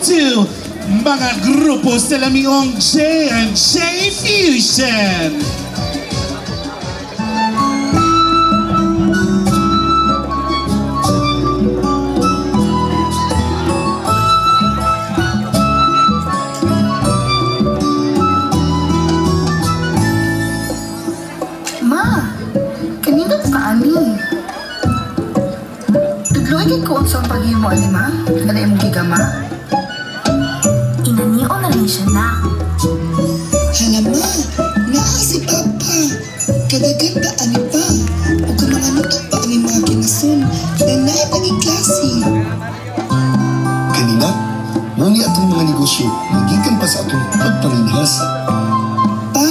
to mga grupo sa lamiong J&J Fusion. Ma, kanina ka ani. Tudloy ko sa paghimo ani ma. Kada imong gigama. Inaniyo na rin siya na. Halama, naa si Papa. Kadagan pa ani pa. O kung mga nutang pa ani mga kinasun. Na naay paging klase. Kanina, muni atong mga negosyo. Magikan pa sa atong pagpalinhas. Pa,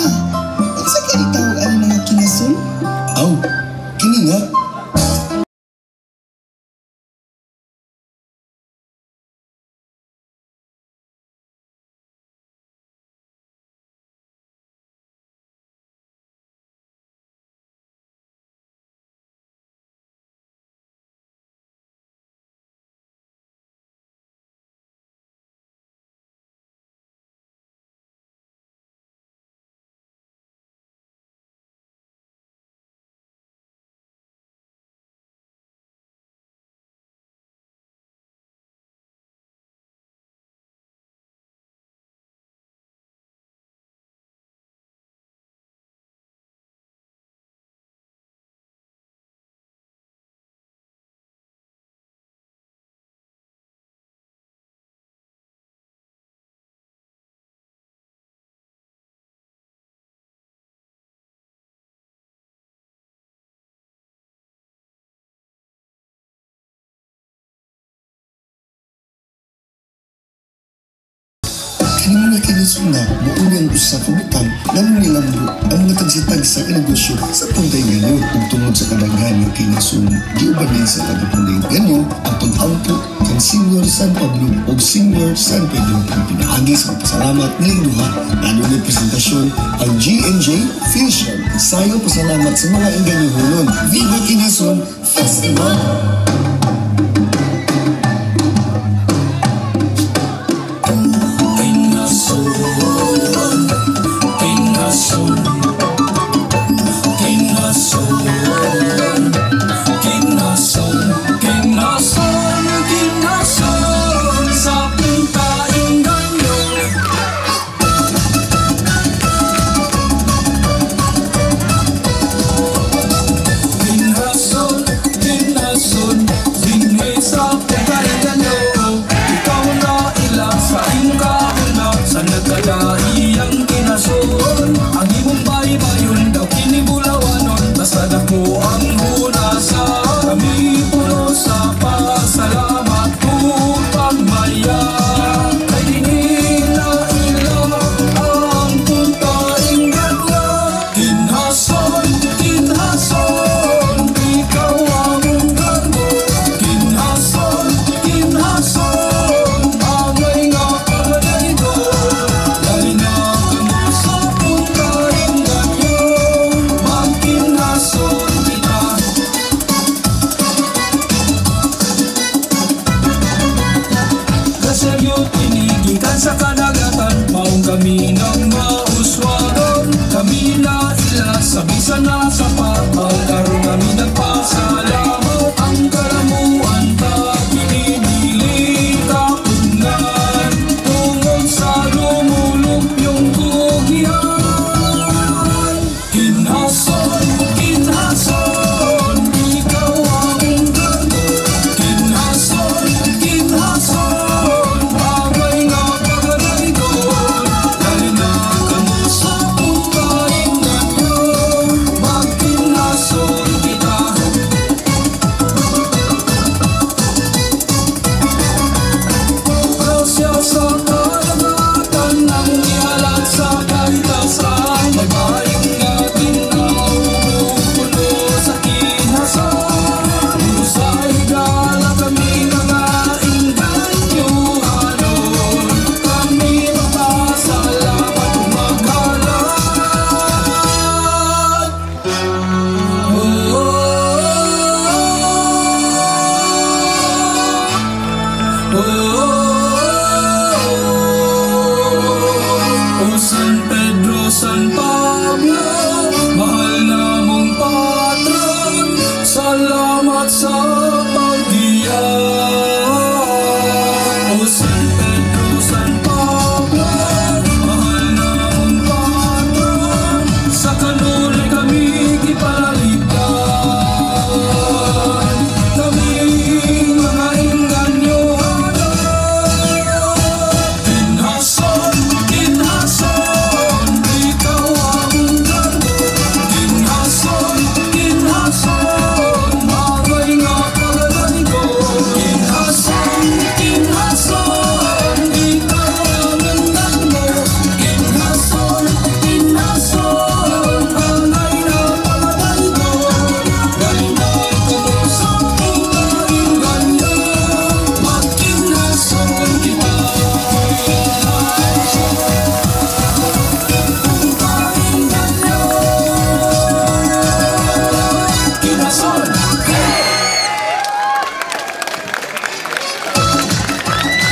ang sa tawag ani mga kinasun? Aw, kini nga. Kini mo na kinasun na buong usa ka butang lamang nilambo ang natagsitag sa negosyo sa punday ganyo ug tungod sa kadaghan ng kinasun giuban din sa kada punday ganyo ang pag-ampo kang Senior San Pablo o Senior San Pedro ang pinaagi sa pasalamat nilang duha na adunay presentasyon ang J&J Fusion. Sayo pasalamat sa mga inganyohonon. Viva Kinasun Festival! Sa kadagatan, maong kami ng mauswagan. Kami na ila sa bisa na sa pagkaw. Karoon kami nagpasalamat. Ang kalamuan ta pinibili kapunan. Tungod sa lumulog yung kuhihan. Kinhason, kinhason, ikaw ang gano. Kinhason, kinhason, amay nga pagkaray doon. Dahil na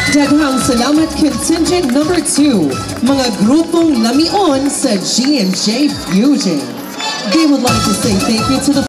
Daghang salamat contingent number 2, mga grupong lamion sa G&J Fusion. They would like to say thank you to the